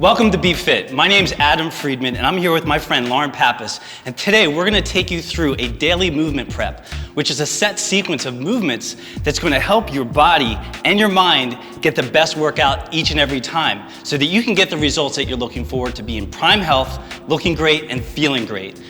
Welcome to BeFiT. My name's Adam Friedman, and I'm here with my friend Lauren Pappas. And today we're going to take you through a daily movement prep, which is a set sequence of movements that's going to help your body and your mind get the best workout each and every time, so that you can get the results that you're looking for to be in prime health, looking great, and feeling great.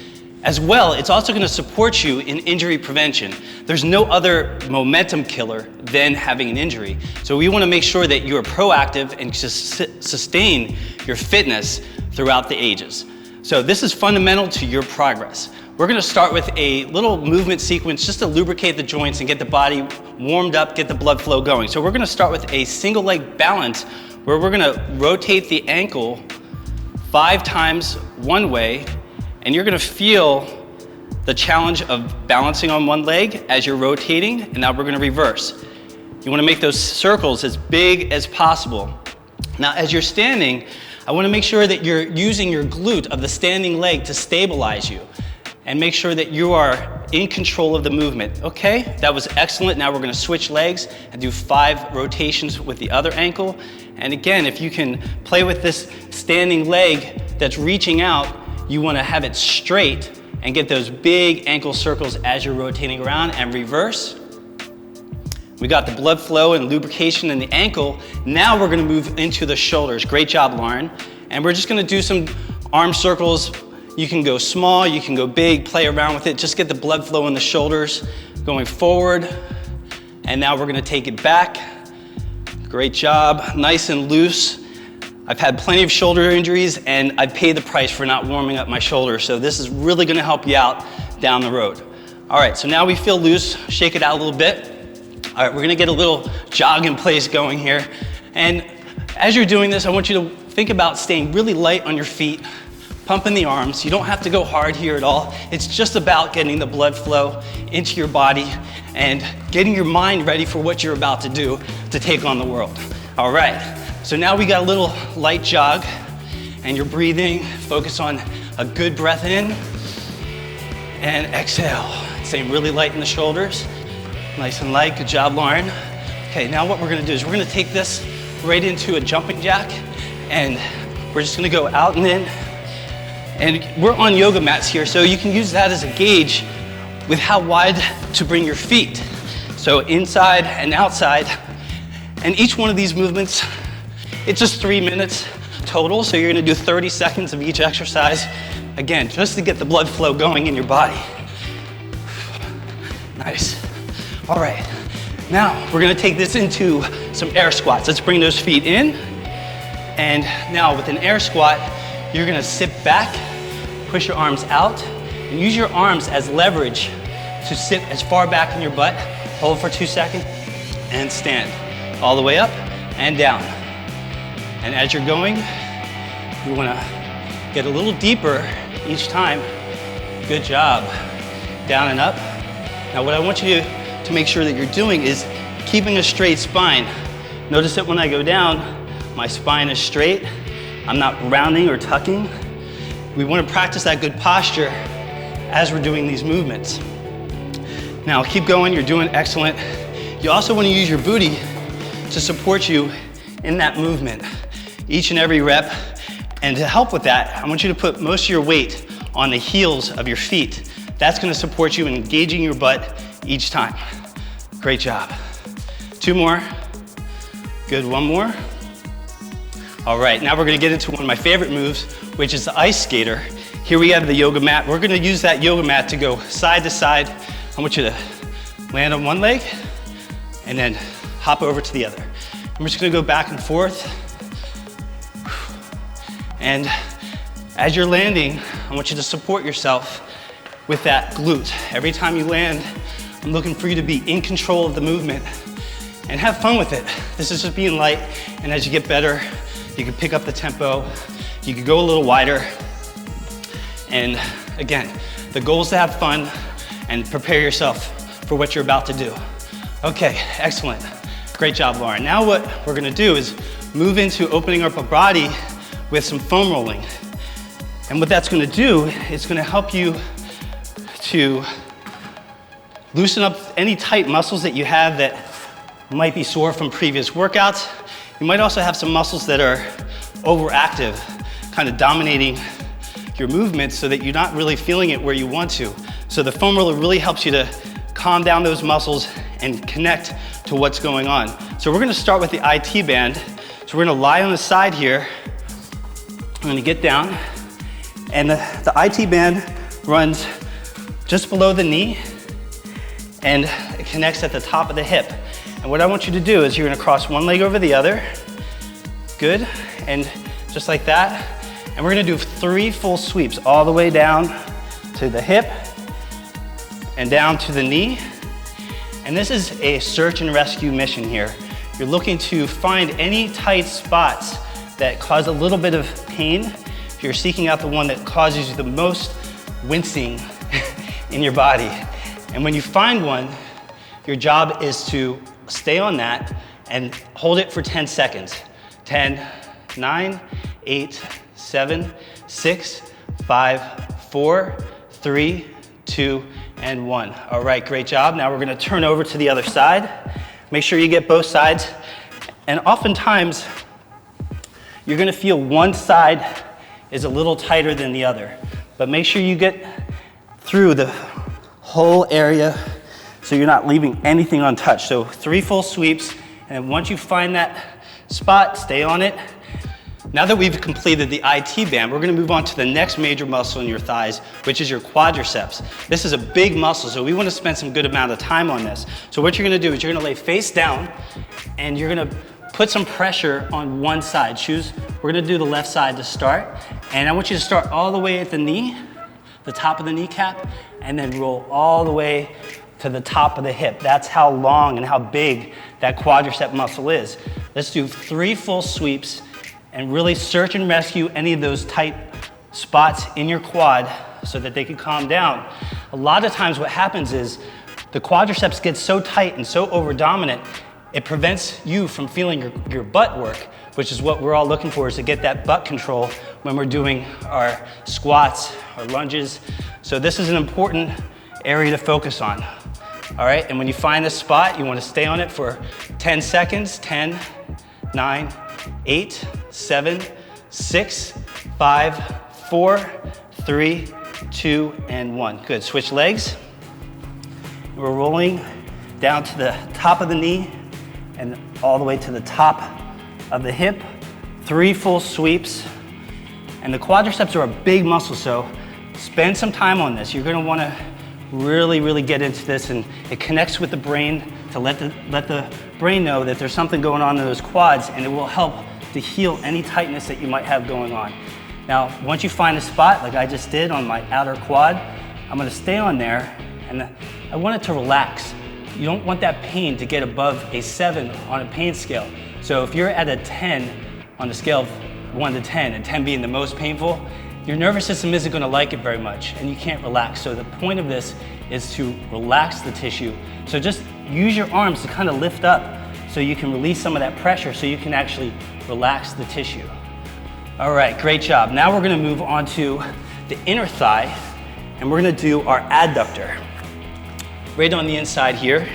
As well, it's also going to support you in injury prevention. There's no other momentum killer than having an injury. So we want to make sure that you are proactive and sustain your fitness throughout the ages. So this is fundamental to your progress. We're going to start with a little movement sequence just to lubricate the joints and get the body warmed up, get the blood flow going. So we're going to start with a single leg balance where we're going to rotate the ankle 5 times one way, and you're going to feel the challenge of balancing on one leg as you're rotating, and now we're going to reverse. You want to make those circles as big as possible. Now, as you're standing, I want to make sure that you're using your glute of the standing leg to stabilize you and make sure that you are in control of the movement. Okay, that was excellent. Now we're going to switch legs and do 5 rotations with the other ankle. And again, if you can play with this standing leg that's reaching out, you want to have it straight and get those big ankle circles as you're rotating around, and reverse. We got the blood flow and lubrication in the ankle. Now we're going to move into the shoulders. Great job, Lauren. And we're just going to do some arm circles. You can go small, you can go big, play around with it. Just get the blood flow in the shoulders, going forward. And now we're going to take it back. Great job, nice and loose. I've had plenty of shoulder injuries, and I've paid the price for not warming up my shoulders, so this is really gonna help you out down the road. All right, so now we feel loose, shake it out a little bit. All right, we're gonna get a little jog in place going here. And as you're doing this, I want you to think about staying really light on your feet, pumping the arms. You don't have to go hard here at all. It's just about getting the blood flow into your body and getting your mind ready for what you're about to do to take on the world. All right. So now we got a little light jog, and you're breathing. Focus on a good breath in and exhale. Staying really light in the shoulders. Nice and light, good job, Lauren. Okay, now what we're gonna do is we're gonna take this right into a jumping jack, and we're just gonna go out and in. And we're on yoga mats here, so you can use that as a gauge with how wide to bring your feet. So inside and outside, and each one of these movements, it's just 3 minutes total, so you're gonna do 30 seconds of each exercise. Again, just to get the blood flow going in your body. Nice. All right, now we're gonna take this into some air squats. Let's bring those feet in. And now with an air squat, you're gonna sit back, push your arms out, and use your arms as leverage to sit as far back in your butt. Hold for 2 seconds, and stand. All the way up and down. And as you're going, you wanna get a little deeper each time. Good job. Down and up. Now what I want you to make sure that you're doing is keeping a straight spine. Notice that when I go down, my spine is straight. I'm not rounding or tucking. We wanna practice that good posture as we're doing these movements. Now keep going, you're doing excellent. You also wanna use your booty to support you in that movement, each and every rep. And to help with that, I want you to put most of your weight on the heels of your feet. That's gonna support you in engaging your butt each time. Great job. 2 more. Good, 1 more. All right, now we're gonna get into one of my favorite moves, which is the ice skater. Here we have the yoga mat. We're gonna use that yoga mat to go side to side. I want you to land on one leg and then hop over to the other. We're just gonna go back and forth. And as you're landing, I want you to support yourself with that glute. Every time you land, I'm looking for you to be in control of the movement and have fun with it. This is just being light, and as you get better, you can pick up the tempo, you can go a little wider. And again, the goal is to have fun and prepare yourself for what you're about to do. Okay, excellent. Great job, Lauren. Now what we're gonna do is move into opening up our body with some foam rolling. And what that's gonna do, it's gonna help you to loosen up any tight muscles that you have that might be sore from previous workouts. You might also have some muscles that are overactive, kind of dominating your movements so that you're not really feeling it where you want to. So the foam roller really helps you to calm down those muscles and connect to what's going on. So we're gonna start with the IT band. So we're gonna lie on the side here. I'm gonna get down, and the IT band runs just below the knee, and it connects at the top of the hip. And what I want you to do is you're gonna cross one leg over the other. Good, and just like that. And we're gonna do 3 full sweeps all the way down to the hip and down to the knee. And this is a search and rescue mission here. You're looking to find any tight spots that cause a little bit of pain. You're seeking out the one that causes you the most wincing in your body. And when you find one, your job is to stay on that and hold it for 10 seconds. 10, 9, 8, 7, 6, 5, 4, 3, 2, and 1. All right, great job. Now we're gonna turn over to the other side. Make sure you get both sides. And oftentimes, you're gonna feel one side is a little tighter than the other. But make sure you get through the whole area so you're not leaving anything untouched. So 3 full sweeps, and once you find that spot, stay on it. Now that we've completed the IT band, we're gonna move on to the next major muscle in your thighs, which is your quadriceps. This is a big muscle, so we wanna spend some good amount of time on this. So what you're gonna do is you're gonna lay face down, and you're gonna put some pressure on one side. We're gonna do the left side to start, and I want you to start all the way at the knee, the top of the kneecap, and then roll all the way to the top of the hip. That's how long and how big that quadricep muscle is. Let's do 3 full sweeps and really search and rescue any of those tight spots in your quad so that they can calm down. A lot of times what happens is the quadriceps gets so tight and so over-dominant, it prevents you from feeling your butt work, which is what we're all looking for, is to get that butt control when we're doing our squats, our lunges. So this is an important area to focus on. All right, and when you find this spot, you wanna stay on it for 10 seconds. 10, 9, 8, 7, 6, 5, 4, 3, 2, and 1. Good, switch legs. We're rolling down to the top of the knee and all the way to the top of the hip. 3 full sweeps. And the quadriceps are a big muscle, so spend some time on this. You're gonna wanna really get into this, and it connects with the brain to let the brain know that there's something going on in those quads, and it will help to heal any tightness that you might have going on. Now, once you find a spot, like I just did on my outer quad, I'm gonna stay on there, and I want it to relax. You don't want that pain to get above a 7 on a pain scale. So if you're at a 10 on a scale of 1 to 10, and 10 being the most painful, your nervous system isn't gonna like it very much, and you can't relax. So the point of this is to relax the tissue. So just use your arms to kind of lift up so you can release some of that pressure so you can actually relax the tissue. All right, great job. Now we're gonna move on to the inner thigh, and we're gonna do our adductor. Right on the inside here.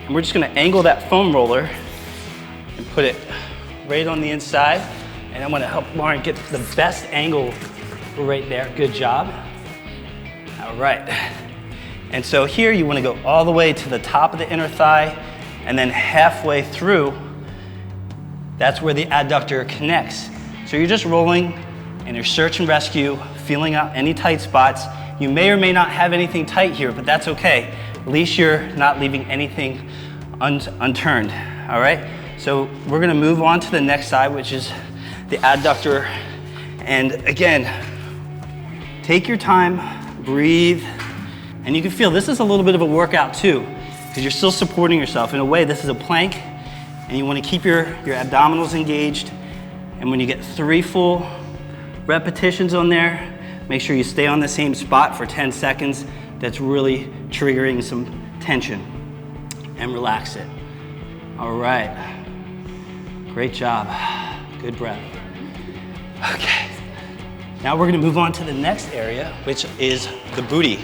And we're just gonna angle that foam roller and put it right on the inside. And I'm gonna help Lauren get the best angle right there. Good job. All right. And so here you wanna go all the way to the top of the inner thigh, and then halfway through, that's where the adductor connects. So you're just rolling and you're search and rescue, feeling out any tight spots. You may or may not have anything tight here, but that's okay. At least you're not leaving anything unturned, all right? So we're gonna move on to the next side, which is the adductor. And again, take your time, breathe, and you can feel this is a little bit of a workout too, because you're still supporting yourself. In a way, this is a plank, and you wanna keep your abdominals engaged. And when you get 3 full repetitions on there, make sure you stay on the same spot for 10 seconds. That's really triggering some tension, and relax it. All right, great job, good breath. Okay, now we're gonna move on to the next area, which is the booty.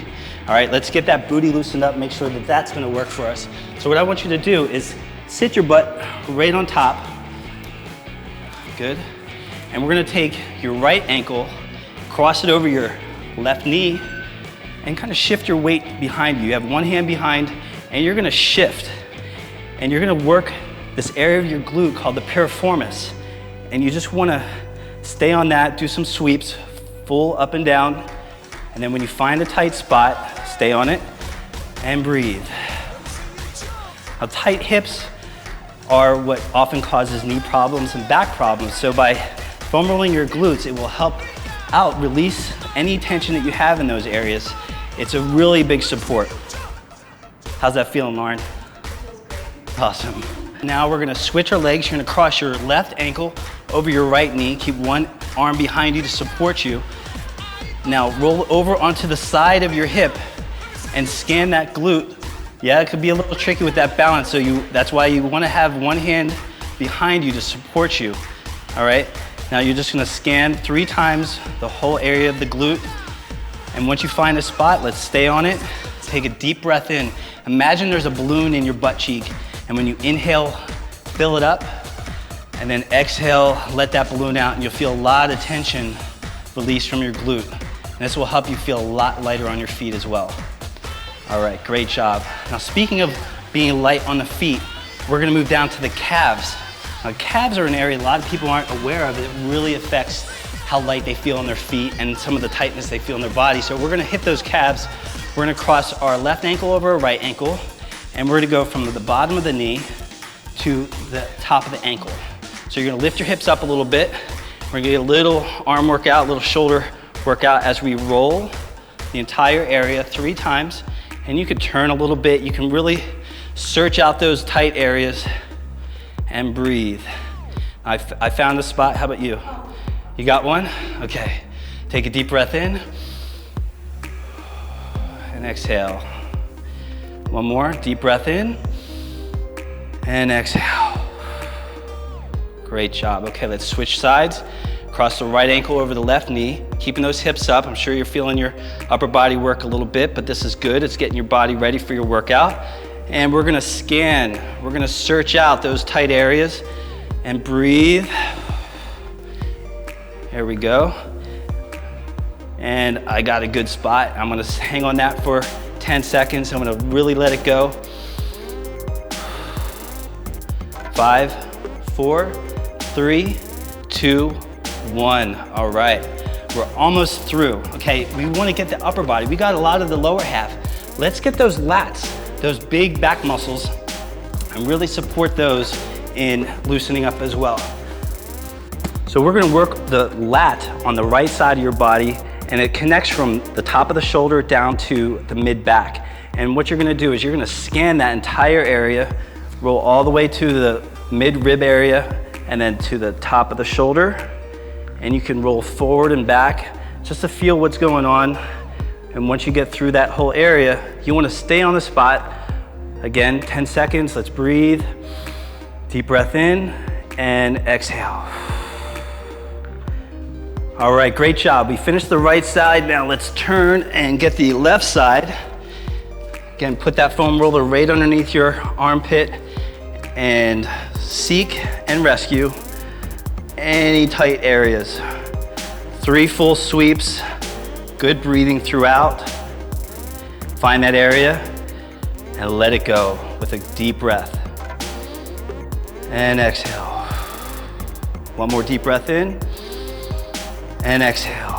All right, let's get that booty loosened up, make sure that that's gonna work for us. So what I want you to do is sit your butt right on top. Good. And we're gonna take your right ankle, cross it over your left knee, and kind of shift your weight behind you. You have one hand behind, and you're gonna shift. And you're gonna work this area of your glute called the piriformis. And you just wanna stay on that, do some sweeps, full up and down. And then when you find a tight spot, stay on it and breathe. Now, tight hips are what often causes knee problems and back problems. So by foam rolling your glutes, it will help out release any tension that you have in those areas. It's a really big support. How's that feeling, Lauren? Awesome. Now we're gonna switch our legs. You're gonna cross your left ankle over your right knee. Keep one arm behind you to support you. Now roll over onto the side of your hip and scan that glute. Yeah, it could be a little tricky with that balance, so that's why you wanna have one hand behind you to support you, all right? Now you're just gonna scan 3 times the whole area of the glute, and once you find a spot, let's stay on it. Take a deep breath in. Imagine there's a balloon in your butt cheek, and when you inhale, fill it up, and then exhale, let that balloon out, and you'll feel a lot of tension release from your glute. And this will help you feel a lot lighter on your feet as well. All right, great job. Now speaking of being light on the feet, we're gonna move down to the calves. Now calves are an area a lot of people aren't aware of. It really affects how light they feel on their feet and some of the tightness they feel in their body. So we're gonna hit those calves. We're gonna cross our left ankle over our right ankle, and we're gonna go from the bottom of the knee to the top of the ankle. So you're gonna lift your hips up a little bit. We're gonna get a little arm workout, a little shoulder workout as we roll the entire area 3 times. And you could turn a little bit. You can really search out those tight areas and breathe. I found a spot. How about you? You got one? Okay. Take a deep breath in and exhale. One more. Deep breath in and exhale. Great job. Okay, let's switch sides. Cross the right ankle over the left knee, keeping those hips up. I'm sure you're feeling your upper body work a little bit, but this is good. It's getting your body ready for your workout. And we're gonna scan. We're gonna search out those tight areas and breathe. There we go. And I got a good spot. I'm gonna hang on that for 10 seconds. I'm gonna really let it go. 5, 4, 3, 2, 1. All right, we're almost through. Okay, we want to get the upper body. We got a lot of the lower half. Let's get those lats, those big back muscles, and really support those in loosening up as well. So we're gonna work the lat on the right side of your body, and it connects from the top of the shoulder down to the mid back. And what you're gonna do is you're gonna scan that entire area, roll all the way to the mid rib area, and then to the top of the shoulder. And you can roll forward and back just to feel what's going on. And once you get through that whole area, you want to stay on the spot. Again, 10 seconds, let's breathe. Deep breath in and exhale. All right, great job. We finished the right side. Now let's turn and get the left side. Again, put that foam roller right underneath your armpit and seek and rescue any tight areas. 3 full sweeps, good breathing throughout. Find that area and let it go with a deep breath. And exhale. One more deep breath in and exhale.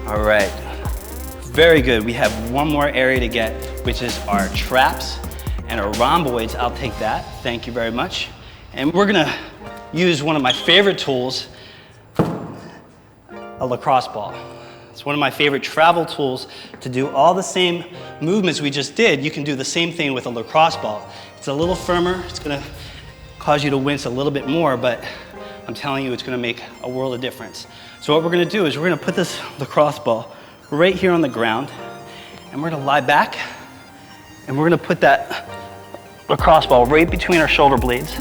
All right, very good. We have one more area to get, which is our traps and our rhomboids. I'll take that, thank you very much. And we're gonna use one of my favorite tools, a lacrosse ball. It's one of my favorite travel tools to do all the same movements we just did. You can do the same thing with a lacrosse ball. It's a little firmer. It's gonna cause you to wince a little bit more, but I'm telling you, it's gonna make a world of difference. So what we're gonna do is we're gonna put this lacrosse ball right here on the ground, and we're gonna lie back, and we're gonna put that lacrosse ball right between our shoulder blades.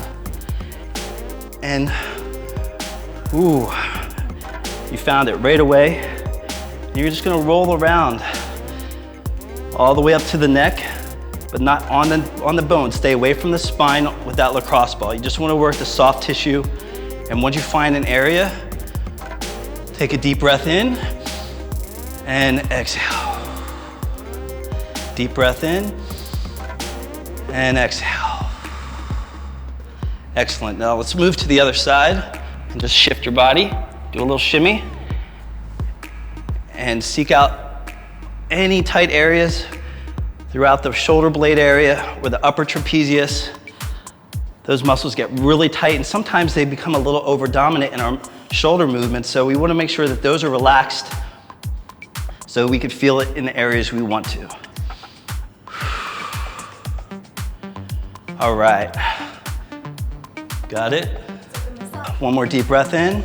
And, ooh, you found it right away. And you're just gonna roll around all the way up to the neck, but not on the bone. Stay away from the spine with that lacrosse ball. You just wanna work the soft tissue And once you find an area, take a deep breath in and exhale. Deep breath in and exhale. Excellent. Now let's move to the other side and just shift your body. Do a little shimmy and seek out any tight areas throughout the shoulder blade area or the upper trapezius. Those muscles get really tight and sometimes they become a little over dominant in our shoulder movements. So we want to make sure that those are relaxed so we can feel it in the areas we want to. All right. Got it? One more deep breath in.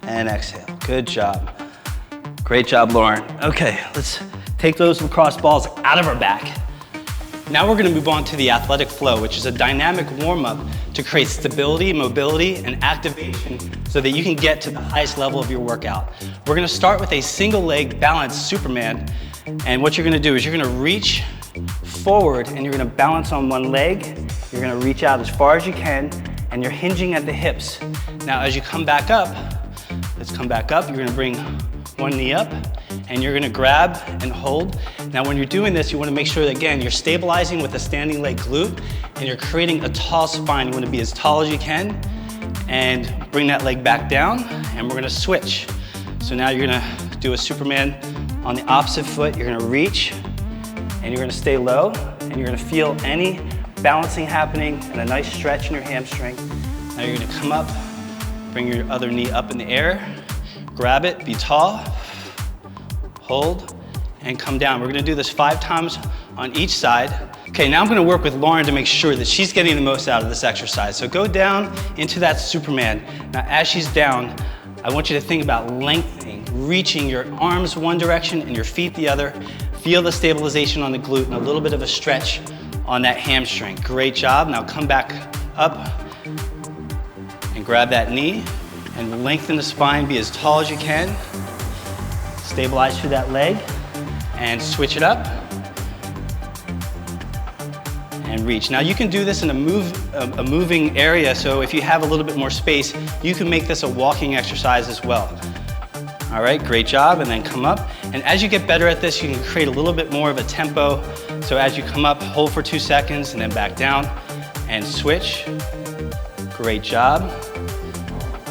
And exhale. Good job. Great job, Lauren. Okay, let's take those lacrosse balls out of our back. Now we're gonna move on to the athletic flow, which is a dynamic warm-up to create stability, mobility, and activation so that you can get to the highest level of your workout. We're gonna start with a single leg balanced Superman. And what you're gonna do is you're gonna reach forward and you're gonna balance on one leg. You're gonna reach out as far as you can and you're hinging at the hips. Now as you come back up, let's come back up. You're gonna bring one knee up and you're gonna grab and hold. Now when you're doing this, you wanna make sure that, again, you're stabilizing with the standing leg glute and you're creating a tall spine. You wanna be as tall as you can and bring that leg back down and we're gonna switch. So now you're gonna do a Superman on the opposite foot. You're gonna reach and you're gonna stay low and you're gonna feel any balancing happening and a nice stretch in your hamstring. Now you're gonna come up, bring your other knee up in the air, grab it, be tall, hold, and come down. We're gonna do this 5 times on each side. Okay, now I'm gonna work with Lauren to make sure that she's getting the most out of this exercise. So go down into that Superman. Now as she's down, I want you to think about lengthening, reaching your arms one direction and your feet the other. Feel the stabilization on the glute and a little bit of a stretch on that hamstring. Great job. Now come back up and grab that knee and lengthen the spine, be as tall as you can. Stabilize through that leg and switch it up and reach. Now you can do this in a moving area, so if you have a little bit more space, you can make this a walking exercise as well. All right, great job, and then come up. And as you get better at this, you can create a little bit more of a tempo. So as you come up, hold for 2 seconds and then back down and switch. Great job.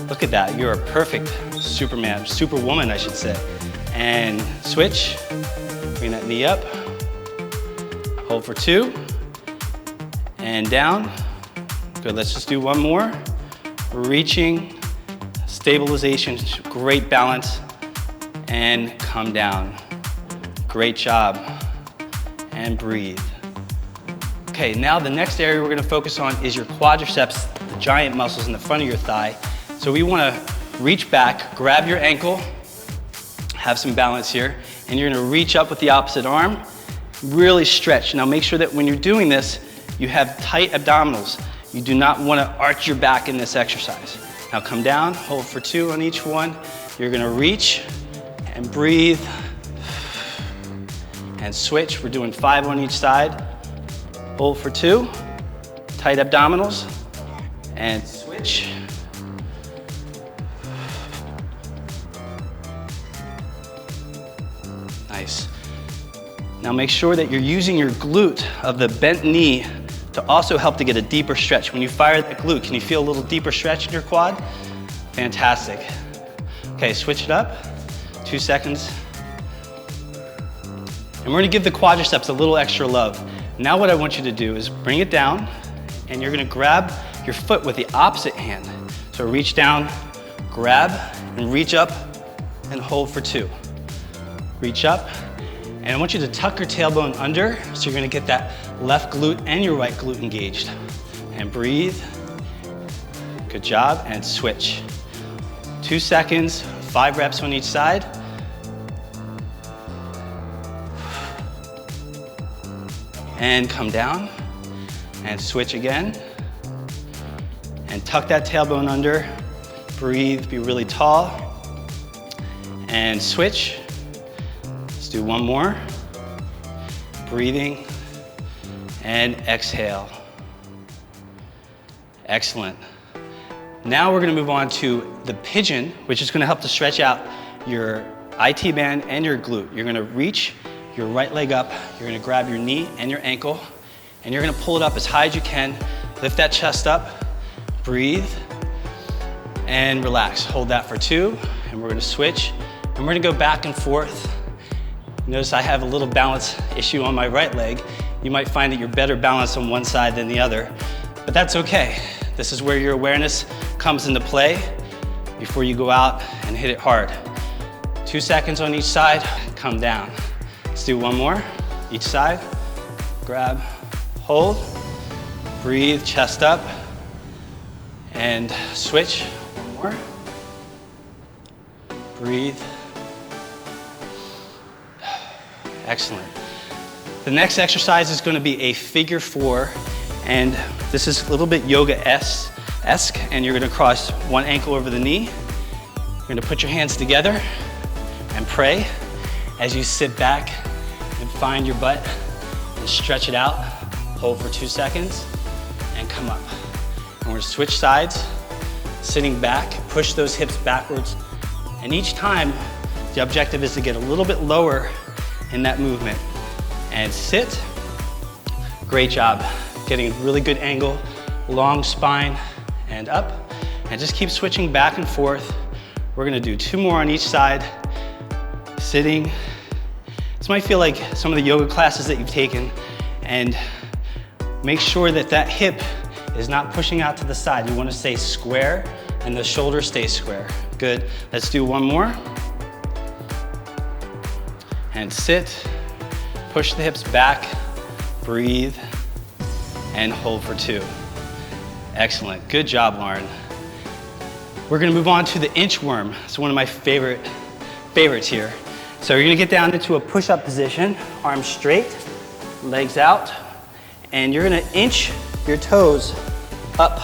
Look at that, you're a perfect Superman, Superwoman, I should say. And switch, bring that knee up, hold for 2, and down. Good, let's just do one more. Reaching, stabilization, great balance, and come down. Great job, and breathe. Okay, now the next area we're gonna focus on is your quadriceps, the giant muscles in the front of your thigh. So we wanna reach back, grab your ankle, have some balance here, and you're gonna reach up with the opposite arm, really stretch. Now make sure that when you're doing this, you have tight abdominals. You do not wanna arch your back in this exercise. Now come down, hold for 2 on each one. You're gonna reach and breathe and switch. We're doing 5 on each side. Hold for 2, tight abdominals, and switch. Nice. Now make sure that you're using your glute of the bent knee to also help to get a deeper stretch. When you fire that glute, can you feel a little deeper stretch in your quad? Fantastic. Okay, switch it up, 2 seconds. And we're gonna give the quadriceps a little extra love. Now what I want you to do is bring it down and you're gonna grab your foot with the opposite hand. So reach down, grab, and reach up and hold for 2. Reach up, and I want you to tuck your tailbone under, so you're gonna get that left glute and your right glute engaged. And breathe. Good job, and switch. 2 seconds, 5 reps on each side. And come down, and switch again. And tuck that tailbone under, breathe, be really tall. And switch. Let's do one more. Breathing and exhale. Excellent. Now we're gonna move on to the pigeon, which is gonna help to stretch out your IT band and your glute. You're gonna reach your right leg up, you're gonna grab your knee and your ankle, and you're gonna pull it up as high as you can. Lift that chest up, breathe, and relax. Hold that for 2, and we're gonna switch, and we're gonna go back and forth. Notice I have a little balance issue on my right leg. You might find that you're better balanced on one side than the other, but that's okay. This is where your awareness comes into play before you go out and hit it hard. 2 seconds on each side, come down. Let's do one more, each side. Grab, hold, breathe, chest up, and switch. One more. Breathe. Excellent. The next exercise is going to be a figure 4, and this is a little bit yoga-esque, and you're going to cross one ankle over the knee. You're going to put your hands together and pray as you sit back and find your butt and stretch it out. Hold for 2 seconds and come up. And we're going to switch sides, sitting back, push those hips backwards, and each time the objective is to get a little bit lower in that movement. And sit. Great job. Getting a really good angle, long spine, and up. And just keep switching back and forth. We're gonna do 2 more on each side. Sitting. This might feel like some of the yoga classes that you've taken, and make sure that that hip is not pushing out to the side. You wanna stay square and the shoulder stays square. Good. Let's do one more. And sit. Push the hips back, breathe, and hold for 2. Excellent, good job, Lauren. We're gonna move on to the inchworm. It's one of my favorites here. So you're gonna get down into a push-up position, arms straight, legs out, and you're gonna inch your toes up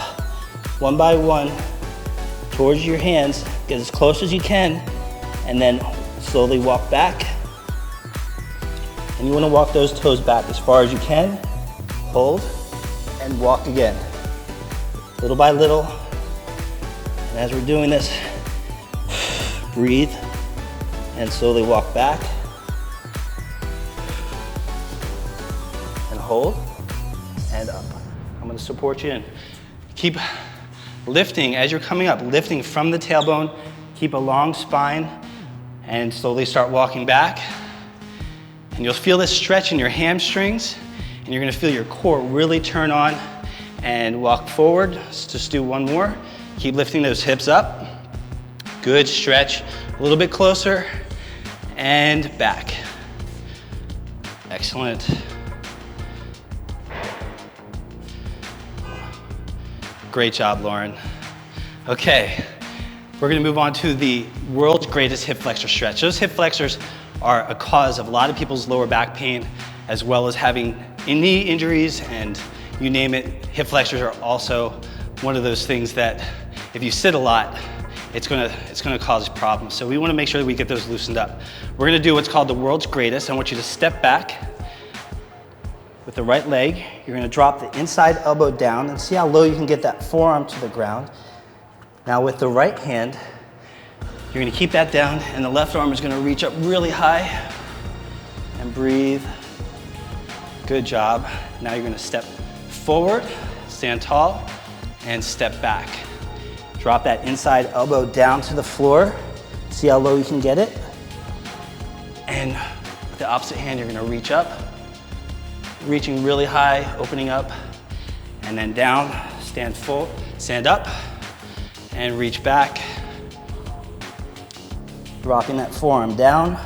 one by one towards your hands. Get as close as you can, and then slowly walk back. And you want to walk those toes back as far as you can. Hold and walk again. Little by little. And as we're doing this, breathe and slowly walk back. And hold and up. I'm going to support you in. Keep lifting as you're coming up, lifting from the tailbone. Keep a long spine and slowly start walking back. And you'll feel this stretch in your hamstrings, and you're gonna feel your core really turn on and walk forward. Let's just do one more. Keep lifting those hips up. Good stretch, a little bit closer, and back. Excellent. Great job, Lauren. Okay, we're gonna move on to the world's greatest hip flexor stretch. Those hip flexors are a cause of a lot of people's lower back pain, as well as having knee injuries, and you name it. Hip flexors are also one of those things that if you sit a lot, it's gonna cause problems. So we wanna make sure that we get those loosened up. We're gonna do what's called the world's greatest. I want you to step back with the right leg. You're gonna drop the inside elbow down and see how low you can get that forearm to the ground. Now with the right hand, you're gonna keep that down, and the left arm is gonna reach up really high and breathe. Good job. Now you're gonna step forward, stand tall, and step back. Drop that inside elbow down to the floor. See how low you can get it. And with the opposite hand, you're gonna reach up, reaching really high, opening up, and then down, stand up, and reach back. Dropping that forearm down,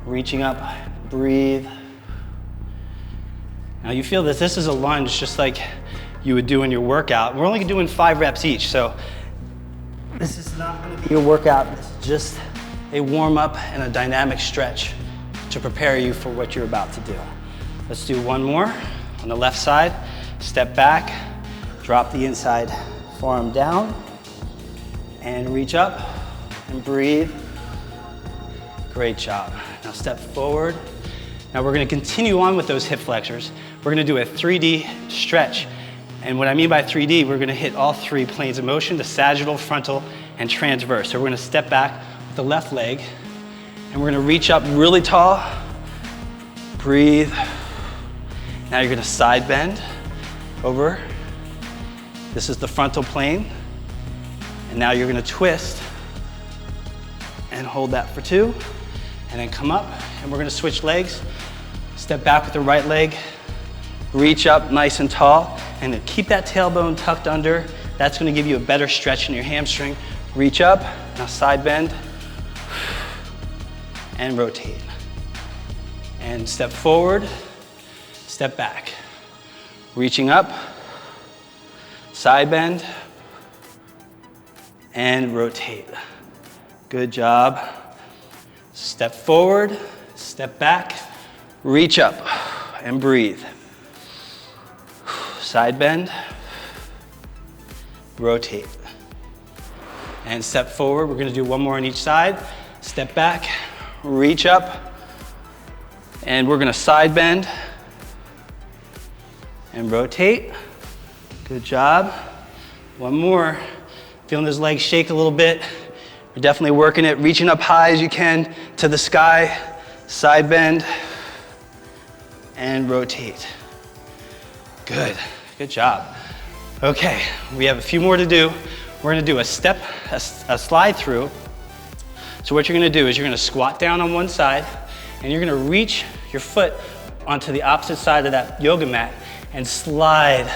reaching up, breathe. Now you feel that this is a lunge just like you would do in your workout. We're only doing 5 reps each, so this is not gonna be your workout. This is just a warm up and a dynamic stretch to prepare you for what you're about to do. Let's do one more on the left side. Step back, drop the inside forearm down, and reach up. And breathe. Great job. Now step forward. Now we're gonna continue on with those hip flexors. We're gonna do a 3D stretch. And what I mean by 3D, we're gonna hit all three planes of motion, the sagittal, frontal, and transverse. So we're gonna step back with the left leg, and we're gonna reach up really tall, breathe. Now you're gonna side bend over. This is the frontal plane. And now you're gonna twist and hold that for 2, and then come up, and we're gonna switch legs. Step back with the right leg, reach up nice and tall, and then keep that tailbone tucked under. That's gonna give you a better stretch in your hamstring. Reach up, now side bend, and rotate. And step forward, step back. Reaching up, side bend, and rotate. Good job. Step forward, step back, reach up, and breathe. Side bend, rotate. And step forward. We're gonna do one more on each side. Step back, reach up, and we're gonna side bend and rotate. Good job. One more. Feeling those legs shake a little bit. We're definitely working it, reaching up high as you can to the sky. Side bend and rotate. Good, good job. Okay, we have a few more to do. We're gonna do a slide through. So what you're gonna do is you're gonna squat down on one side, and you're gonna reach your foot onto the opposite side of that yoga mat and slide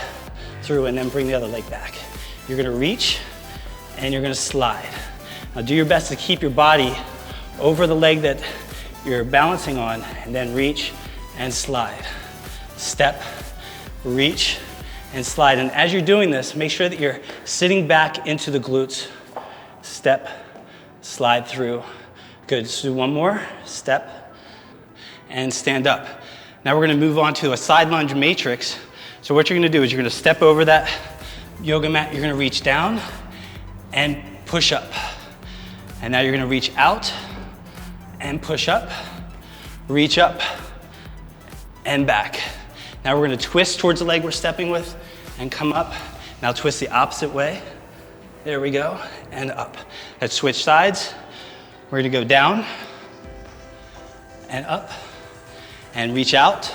through, and then bring the other leg back. You're gonna reach, and you're gonna slide. Now do your best to keep your body over the leg that you're balancing on, and then reach and slide. Step, reach, and slide. And as you're doing this, make sure that you're sitting back into the glutes. Step, slide through. Good, let's do one more. Step, and stand up. Now we're gonna move on to a side lunge matrix. So what you're gonna do is you're gonna step over that yoga mat, you're gonna reach down and push up. And now you're gonna reach out and push up, reach up and back. Now we're gonna twist towards the leg we're stepping with and come up. Now twist the opposite way. There we go, and up. Let's switch sides. We're gonna go down and up and reach out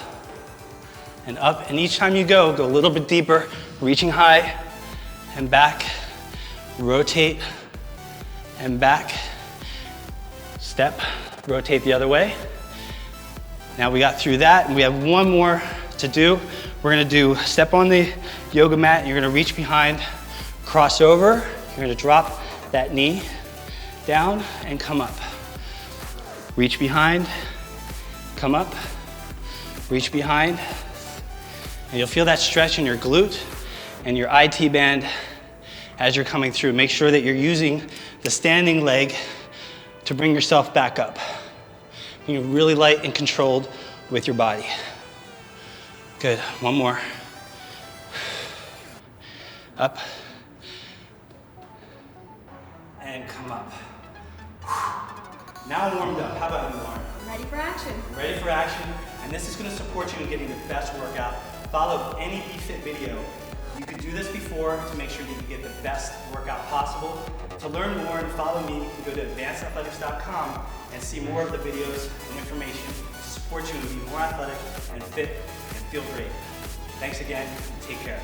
and up. And each time you go a little bit deeper, reaching high and back, rotate and back, step, rotate the other way. Now we got through that, and we have one more to do. We're gonna do step on the yoga mat, you're gonna reach behind, cross over, you're gonna drop that knee down and come up. Reach behind, come up, reach behind, and you'll feel that stretch in your glute and your IT band as you're coming through. Make sure that you're using the standing leg to bring yourself back up. You're really light and controlled with your body. Good, one more. Up. And come up. Now I'm warmed up. How about you, Lauren? Ready for action. Ready for action. And this is gonna support you in getting the best workout. Follow any BeFiT video. You could do this before to make sure that you get the best workout possible. To learn more and follow me, you can go to advancedathletics.com and see more of the videos and information to support you in being more athletic and fit and feel great. Thanks again, and take care.